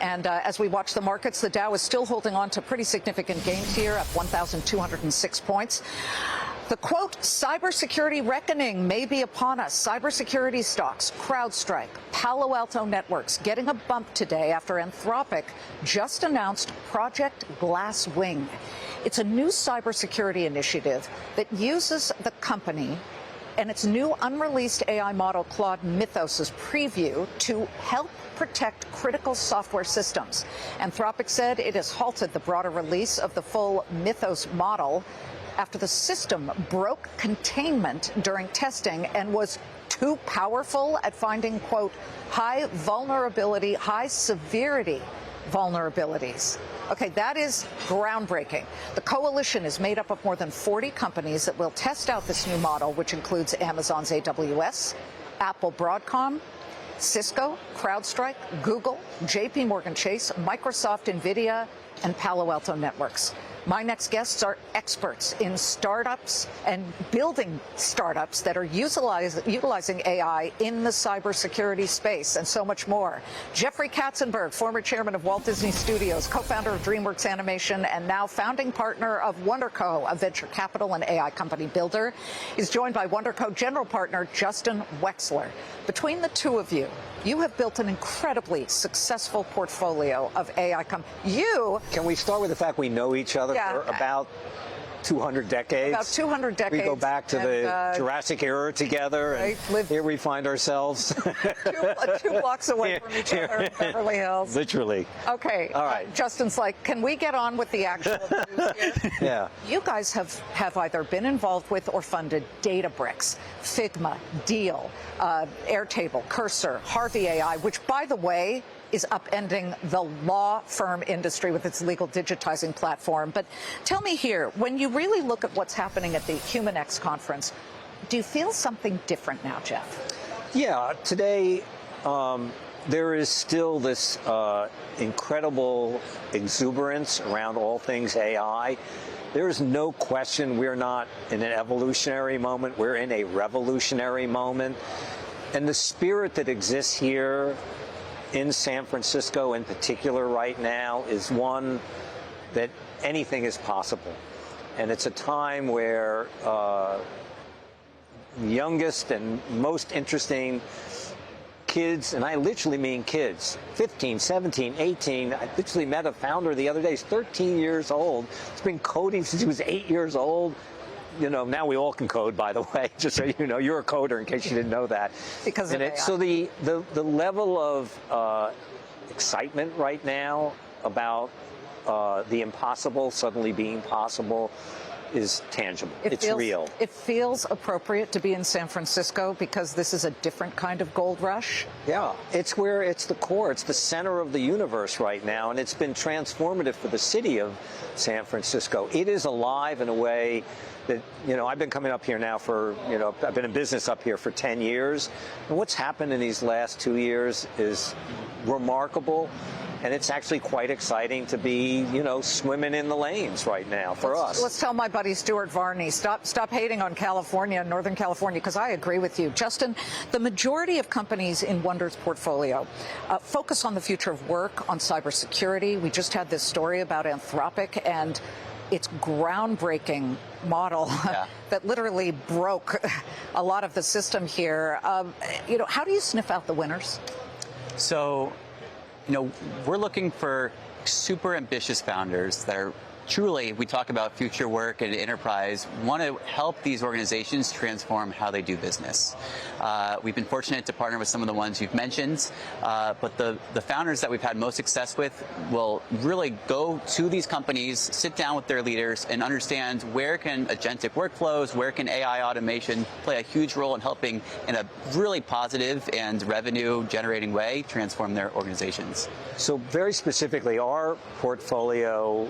And as we watch the markets, the Dow is still holding on to pretty significant gains here at 1,206 points. The quote, cybersecurity reckoning may be upon us. Cybersecurity stocks, CrowdStrike, Palo Alto Networks getting a bump today after Anthropic just announced Project Glasswing. It's a new cybersecurity initiative that uses the company and its new unreleased AI model, Claude Mythos's preview, to help protect critical software systems. Anthropic said it has halted the broader release of the full Mythos model after the system broke containment during testing and was too powerful at finding, quote, high vulnerability, high severity vulnerabilities. Okay, that is groundbreaking. The coalition is made up of more than 40 companies that will test out this new model, which includes Amazon's AWS, Apple Broadcom, Cisco, CrowdStrike, Google, JP Morgan Chase, Microsoft, NVIDIA, and Palo Alto Networks. My next guests are experts in startups and building startups that are utilizing AI in the cybersecurity space and so much more. Jeffrey Katzenberg, former chairman of Walt Disney Studios, co-founder of DreamWorks Animation, and now founding partner of WndrCo, a venture capital and AI company builder. He's joined by WndrCo general partner Justin Wexler. Between the two of you, you have built an incredibly successful portfolio of AI companies. Can we start with the fact we know each other for about 200 decades? About 200 decades. We go back to the Jurassic era together, and here we find ourselves. two blocks away from each other in Beverly Hills. Literally. Okay. All right. Justin's like, can we get on with the actual news here? Yeah. You guys have either been involved with or funded Databricks, Figma, Deal, Airtable, Cursor, Harvey AI, which, by the way, is upending the law firm industry with its legal digitizing platform. But tell me here, when you really look at what's happening at the HumanX conference, do you feel something different now, Jeff? Yeah, today there is still this incredible exuberance around all things AI. There is no question we're not in an evolutionary moment, we're in a revolutionary moment. And the spirit that exists here in San Francisco in particular right now is one that anything is possible. And it's a time where youngest and most interesting kids, and I literally mean kids, 15, 17, 18. I literally met a founder the other day. He's 13 years old. He's been coding since he was 8 years old. You know, now we all can code, by the way, just so you know. You're a coder, in case you didn't know that. Because of AI. So the level of excitement right now about the impossible suddenly being possible is tangible. It's real. It feels appropriate to be in San Francisco because this is a different kind of gold rush. Yeah, it's where it's the core. It's the center of the universe right now, and it's been transformative for the city of San Francisco. It is alive in a way that, you know, I've been coming up here now for, you know, I've been in business up here for 10 years. And what's happened in these last 2 years is remarkable. And it's actually quite exciting to be, you know, swimming in the lanes right now for us. Let's tell my buddy Stuart Varney, stop hating on California, Northern California, because I agree with you. Justin, the majority of companies in Wndr's portfolio focus on the future of work, on cybersecurity. We just had this story about Anthropic and its groundbreaking model that literally broke a lot of the system here. You know, how do you sniff out the winners? So, you know, we're looking for super ambitious founders that are truly, we talk about future work and enterprise, want to help these organizations transform how they do business. We've been fortunate to partner with some of the ones you've mentioned, but the founders that we've had most success with will really go to these companies, sit down with their leaders, and understand where can agentic workflows, where can AI automation play a huge role in helping in a really positive and revenue-generating way transform their organizations. So very specifically, our portfolio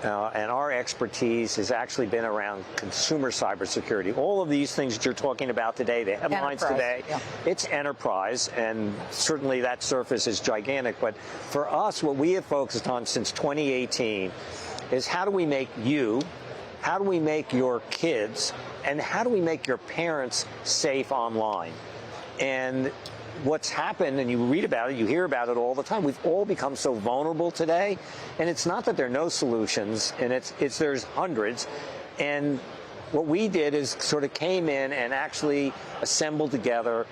and our expertise has actually been around consumer cybersecurity. All of these things that you're talking about today, the headlines today, it's enterprise, and certainly that surface is gigantic. But for us, what we have focused on since 2018 is how do we make you, how do we make your kids, and how do we make your parents safe online? And what's happened, and you read about it, you hear about it all the time, we've all become so vulnerable today. And it's not that there are no solutions, and it's there's hundreds. And what we did is sort of came in and actually assembled together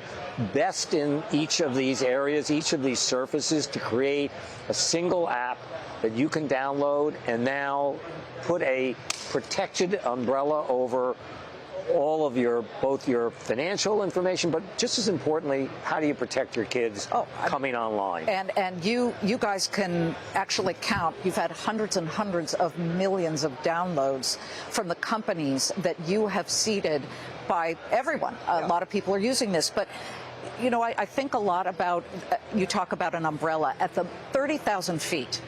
best in each of these areas, each of these surfaces, to create a single app that you can download and now put a protected umbrella over all of both your financial information, but just as importantly, how do you protect your kids coming online? And you guys can actually count. You've had hundreds and hundreds of millions of downloads from the companies that you have seeded by everyone. A lot of people are using this, but you know, I think a lot about, you talk about an umbrella at the 30,000 feet.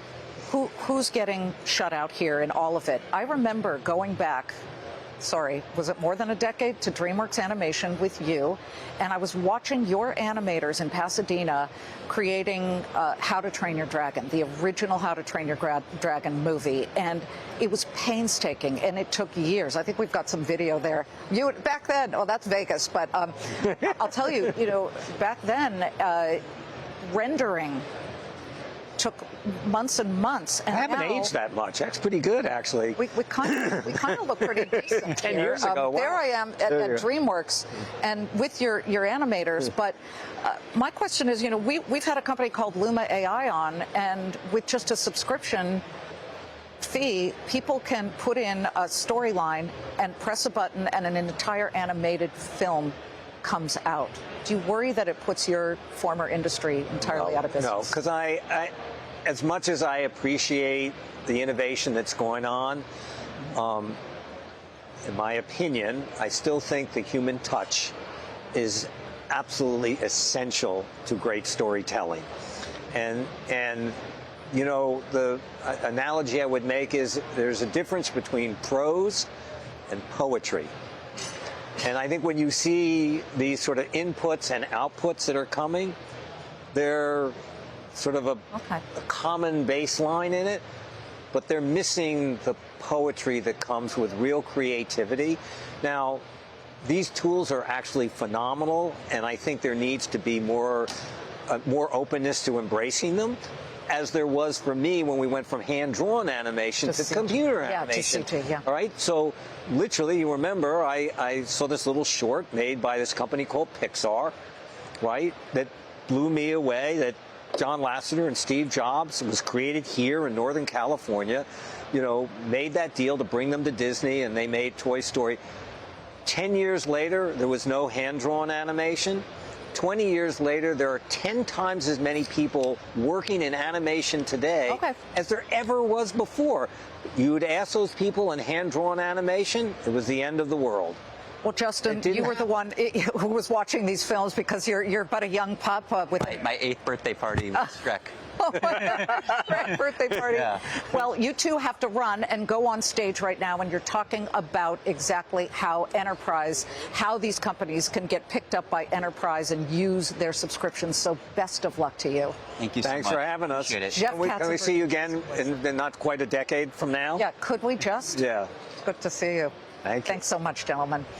Who's getting shut out here in all of it? I remember going back, was it more than a decade, to DreamWorks Animation with you, and I was watching your animators in Pasadena creating How to Train Your Dragon, the original How to Train Your Dragon movie, and it was painstaking, and it took years. I think we've got some video there. You back then, oh, that's Vegas, but I'll tell you, you know, back then, rendering took months and months. And I haven't aged that much. That's pretty good, actually. We kind of look pretty decent 10 here. years ago. Wow. There I am at DreamWorks and with your animators. But my question is, you know, we've had a company called Luma AI on, and with just a subscription fee, people can put in a storyline and press a button, and an entire animated film comes out. Do you worry that it puts your former industry entirely out of business? No, because I, as much as I appreciate the innovation that's going on, in my opinion, I still think the human touch is absolutely essential to great storytelling. And you know, the analogy I would make is there's a difference between prose and poetry. And I think when you see these sort of inputs and outputs that are coming, they're sort of a common baseline in it, but they're missing the poetry that comes with real creativity. Now, these tools are actually phenomenal, and I think there needs to be more openness to embracing them, as there was for me when we went from hand-drawn animation to computer animation. To CG, All right, so literally, you remember, I saw this little short made by this company called Pixar, right, that blew me away, that John Lasseter and Steve Jobs was created here in Northern California, you know, made that deal to bring them to Disney, and they made Toy Story. 10 years later, there was no hand-drawn animation. 20 years later, there are 10 times as many people working in animation today as there ever was before. You would ask those people in hand-drawn animation, it was the end of the world. Well, Justin, you were the one who was watching these films because you're but a young pup with my 8th birthday party was Shrek. Oh, Shrek birthday party. Yeah. Well, you two have to run and go on stage right now, and you're talking about exactly how how these companies can get picked up by enterprise and use their subscriptions. So best of luck to you. Thank you so much. Thanks for having us. Jeff Can we see you again in not quite a decade from now? Yeah, could we just? Yeah. Good to see you. Thanks so much, gentlemen.